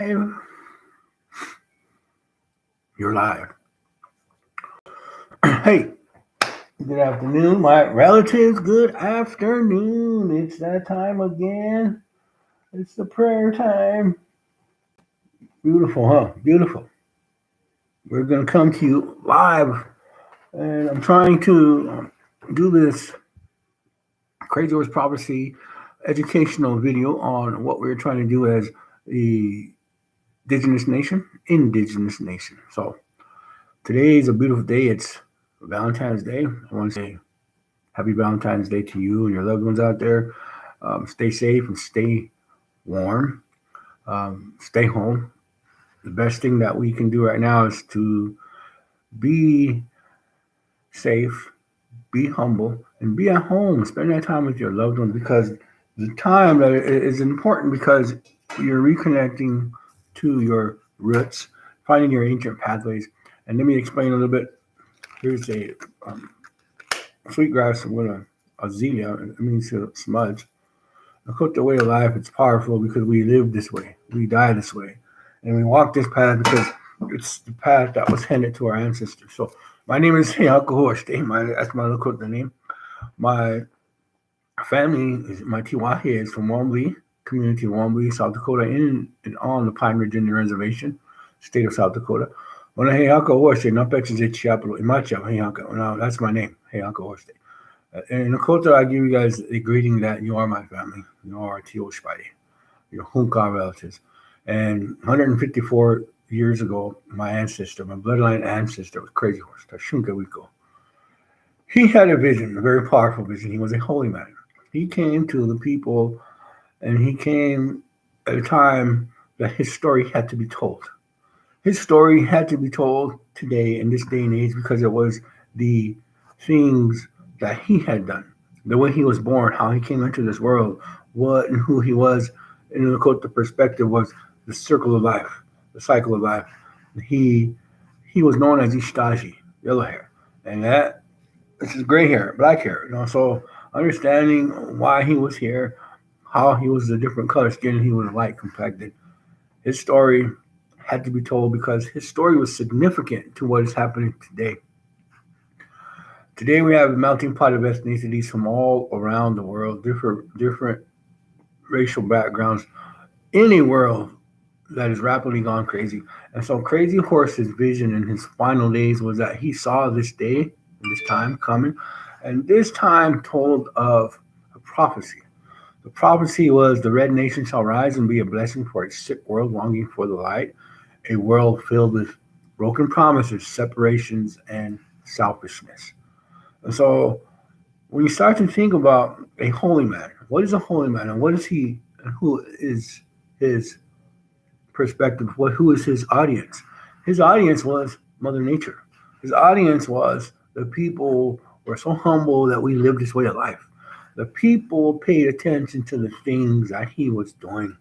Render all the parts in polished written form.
You're live. Hey, good afternoon, my relatives. Good afternoon. It's that time again. It's the prayer time. Beautiful, huh? Beautiful. We're going to come to you live, and I'm trying to do this Crazy Horse Prophecy educational video on what we're trying to do as the indigenous nation. So today is a beautiful day. It's Valentine's Day. I want to say happy Valentine's Day to you and your loved ones out there. Stay safe and stay warm. Stay home. The best thing that we can do right now is to be safe, be humble, and be at home. Spend that time with your loved ones because the time that is important because you're reconnecting to your roots, finding your ancient pathways. And let me explain a little bit. Here's a sweetgrass with a azalea. It means to smudge. The way of life, it's powerful because we live this way, we die this way, and we walk this path because it's the path that was handed to our ancestors. So my name is Alcohol. That's my Lakota name. My family my Tiwahe is from Wombly community, Wombly, South Dakota, in on the Pine Ridge Indian Reservation, state of South Dakota. When I not that's my name, Heaka. In Lakota, I give you guys a greeting that you are my family. You are Tioshpai, your Hunka relatives. And 154 years ago, my ancestor, my bloodline ancestor, was Crazy Horse, Tashunka Witko. He had a vision, a very powerful vision. He was a holy man. He came to the people, and he came at a time that his story had to be told. His story had to be told today in this day and age because it was the things that he had done, the way he was born, how he came into this world, what and who he was. In the Lakota perspective was the circle of life, the cycle of life. He he was known as Ishtaji, yellow hair, and that this is gray hair, black hair. So understanding why he was here, how he was a different color skin, he was light complected. His story had to be told because his story was significant to what is happening today. Today we have a melting pot of ethnicities from all around the world, different racial backgrounds, any world that is rapidly gone crazy. And so Crazy Horse's vision in his final days was that he saw this day, this time coming, and this time told of a prophecy. The prophecy was the red nation shall rise and be a blessing for a sick world longing for the light, a world filled with broken promises, separations, and selfishness. And so when you start to think about a holy man, what is a holy man and what is he and who is his perspective? Who is his audience? His audience was Mother Nature. His audience was the people were so humble that we live this way of life. The people paid attention to the things that he was doing.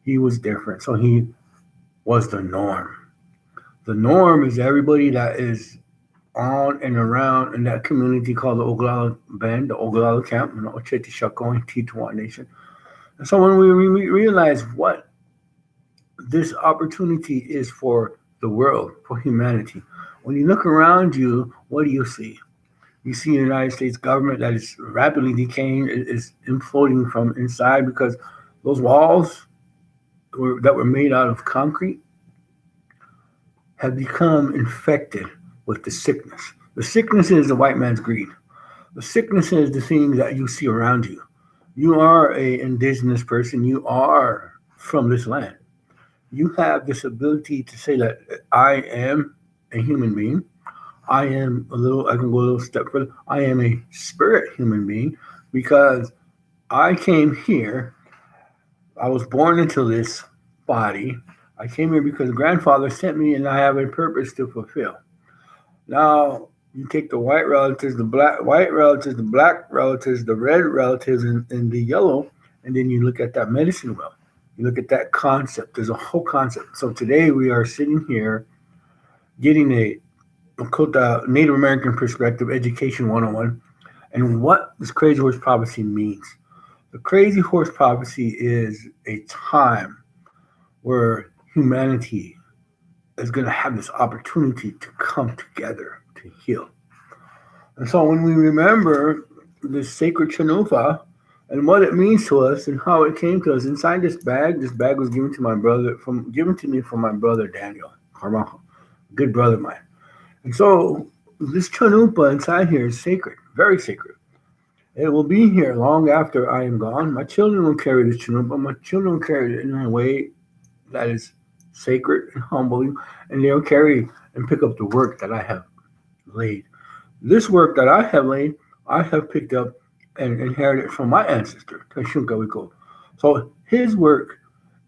He was different. So he was the norm. The norm is everybody that is on and around in that community called the Oglala Band, the Oglala Camp, Ocheti Shako and T2 Nation. And so when we realize what this opportunity is for the world, for humanity, when you look around you, what do you see? You see the United States government that is rapidly decaying, is imploding from inside because those walls that were made out of concrete have become infected with the sickness. The sickness is the white man's greed. The sickness is the things that you see around you. You are an indigenous person. You are from this land. You have this ability to say that I am a human being. I can go a little step further. I am a spirit human being because I came here. I was born into this body. I came here because grandfather sent me and I have a purpose to fulfill. Now, you take the white relatives, the white relatives, the black relatives, the red relatives, and the yellow, and then you look at that medicine wheel. You look at that concept. There's a whole concept. So today we are sitting here getting a Native American perspective, education 101, and what this crazy horse prophecy means. The crazy horse prophecy is a time where humanity is going to have this opportunity to come together to heal. And so when we remember this sacred chanupa and what it means to us and how it came to us inside this bag was given to me from my brother Daniel Carmajo, a good brother of mine. And so this chanupa inside here is sacred, very sacred. It will be here long after I am gone. My children will carry this chanupa. My children will carry it in a way that is sacred and humbling, and they'll carry and pick up the work that I have laid. This work that I have laid, I have picked up and inherited from my ancestor, Tashunka Witko. So his work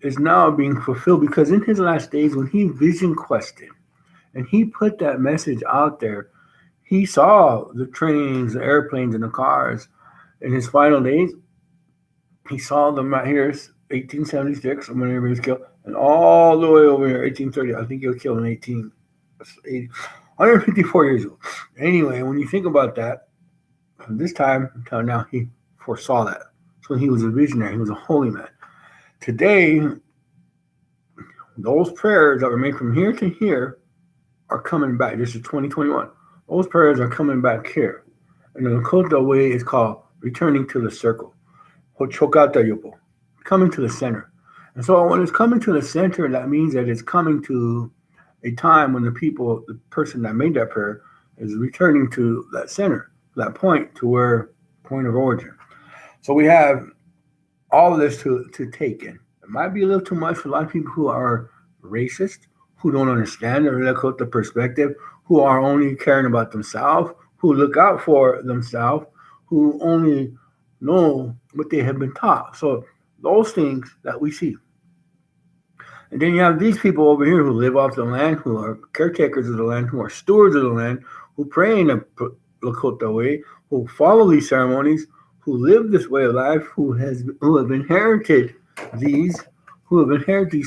is now being fulfilled because in his last days, when he vision quested and he put that message out there, he saw the trains, the airplanes, and the cars. In his final days, he saw them right here, 1876, when he was killed, and all the way over here, 1830. I think he was killed in 1880, 154 years old. Anyway, when you think about that, from this time until now, he foresaw that. So he was a visionary. He was a holy man. Today, those prayers that were made from here to here are coming back. This is 2021. Those prayers are coming back here. And the Lakota way is called returning to the circle. Hochokata yopo. Coming to the center. And so when it's coming to the center, that means that it's coming to a time when the person that made that prayer is returning to that center, that point point of origin. So we have all of this to take in. It might be a little too much for a lot of people who are racist, who don't understand the Lakota perspective, who are only caring about themselves, who look out for themselves, who only know what they have been taught. So those things that we see. And then you have these people over here who live off the land, who are caretakers of the land, who are stewards of the land, who pray in the Lakota way, who follow these ceremonies, who live this way of life, who have inherited these,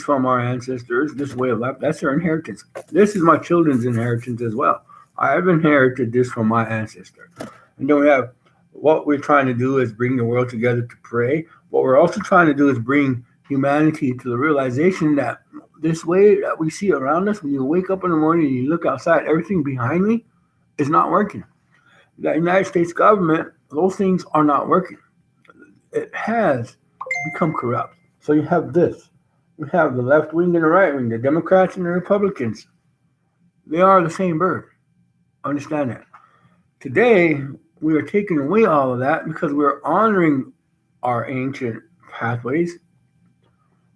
from our ancestors, this way of life. That's their inheritance. This is my children's inheritance as well. I have inherited this from my ancestor. And then we have what we're trying to do is bring the world together to pray. What we're also trying to do is bring humanity to the realization that this way that we see around us, when you wake up in the morning and you look outside, everything behind me is not working. The United States government, those things are not working. It has become corrupt. So you have this. You have the left wing and the right wing, the Democrats and the Republicans. They are the same bird. Understand that. Today, we are taking away all of that because we're honoring our ancient pathways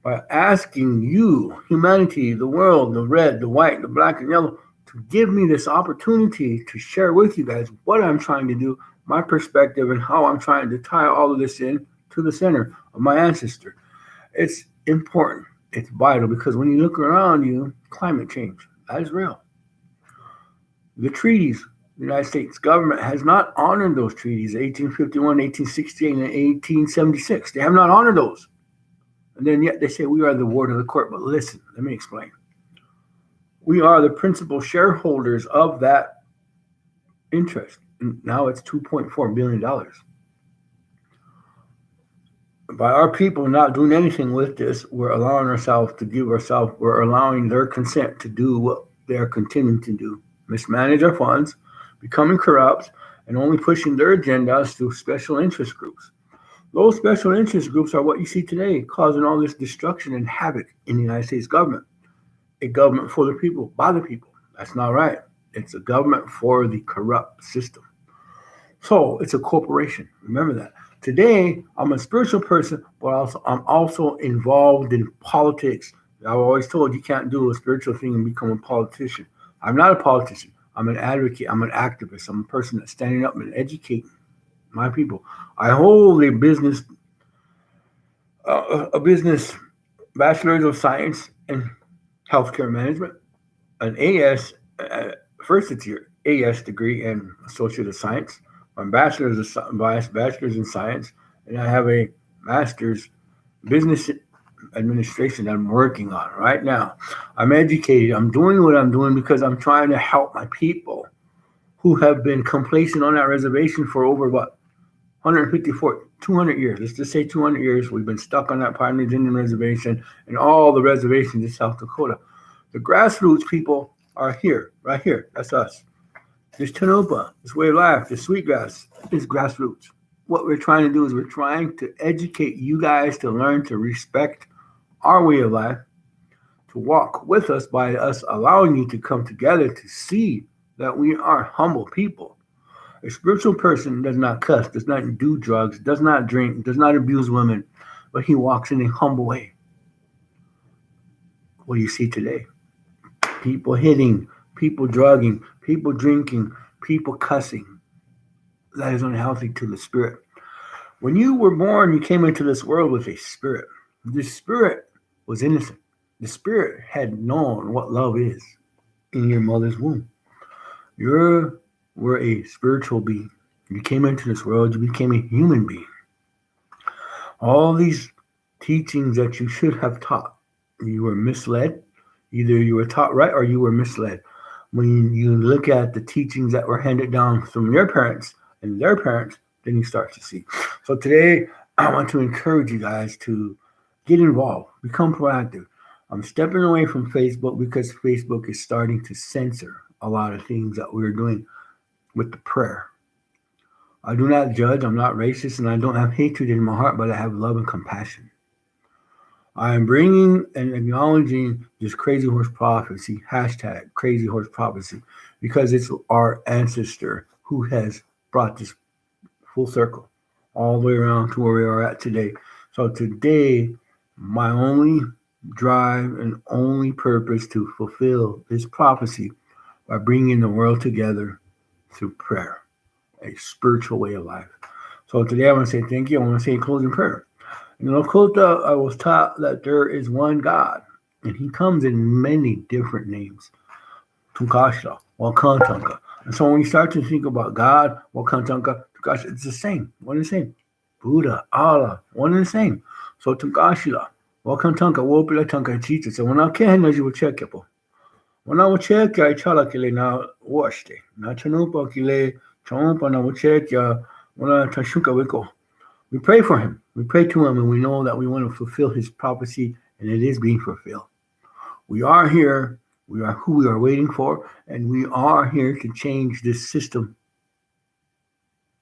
by asking you, humanity, the world, the red, the white, the black, and yellow, to give me this opportunity to share with you guys what I'm trying to do, my perspective, and how I'm trying to tie all of this in to the center of my ancestor. It's important. It's vital because when you look around you, climate change, that is real. The treaties, the United States government has not honored those treaties, 1851, 1868, and 1876. They have not honored those. And then yet they say we are the ward of the court. But listen, let me explain. We are the principal shareholders of that interest. And now it's $2.4 billion. By our people not doing anything with this, we're allowing we're allowing their consent to do what they're continuing to do. Mismanage our funds, becoming corrupt, and only pushing their agendas through special interest groups. Those special interest groups are what you see today, causing all this destruction and havoc in the United States government. A government for the people, by the people. That's not right. It's a government for the corrupt system. So it's a corporation. Remember that. Today, I'm a spiritual person, but I'm also involved in politics. I've always told you can't do a spiritual thing and become a politician. I'm not a politician. I'm an advocate. I'm an activist. I'm a person that's standing up and educating my people. I hold a business bachelor's of science in healthcare management, an AS, first it's your AS degree in associate of science, my bachelor's in science, and I have a master's business administration that I'm working on right now. I'm educated. I'm doing what I'm doing because I'm trying to help my people who have been complacent on that reservation for over 154, 200 years. Let's just say 200 years. We've been stuck on that Pioneer Indian Reservation and all the reservations in South Dakota. The grassroots people are here, right here. That's us. This Tonopah, this way of life, this sweetgrass is grassroots. What we're trying to do is we're trying to educate you guys to learn to respect our way of life, to walk with us by us allowing you to come together to see that we are humble people. A spiritual person does not cuss, does not do drugs, does not drink, does not abuse women, but he walks in a humble way. What do you see today? People hitting, people drugging, people drinking, people cussing. That is unhealthy to the spirit. When you were born, you came into this world with a spirit. The spirit was innocent. The spirit had known what love is in your mother's womb. You were a spiritual being. You came into this world, you became a human being. All these teachings that you should have taught, you were misled. Either you were taught right or you were misled. When you look at the teachings that were handed down from your parents and their parents, then you start to see. So today, I want to encourage you guys to get involved, become proactive. I'm stepping away from Facebook because Facebook is starting to censor a lot of things that we're doing with the prayer. I do not judge, I'm not racist, and I don't have hatred in my heart, but I have love and compassion. I am bringing and acknowledging this crazy horse prophecy, hashtag crazy horse prophecy, because it's our ancestor who has brought this full circle all the way around to where we are at today. So today, my only drive and only purpose to fulfill this prophecy by bringing the world together through prayer, a spiritual way of life. So today I want to say thank you. I want to say a closing prayer. In Lakota, I was taught that there is one God, and he comes in many different names. Tukashla, Wakantanka. And so when you start to think about God, Wakantanka, Tukashla, it's the same, one and the same. Buddha, Allah, one and the same. So Tukashla, Wakantanka, Wopila Tanka Chita. So when I can, you will check it. When I will check, I chala kile na washte. Na chanupa kile, chompa na will check ya, when I tashuka wiko. We pray for him. We pray to him, and we know that we want to fulfill his prophecy, and it is being fulfilled. We are here. We are who we are waiting for, and we are here to change this system.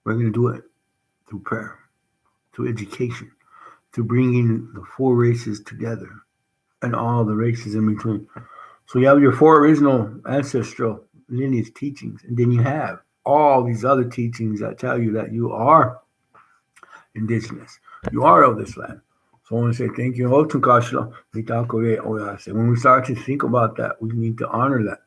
We're going to do it through prayer, through education, through bringing the four races together and all the races in between. So you have your four original ancestral lineage teachings, and then you have all these other teachings that tell you that you are indigenous. You are of this land. So I want to say thank you. When we start to think about that, we need to honor that.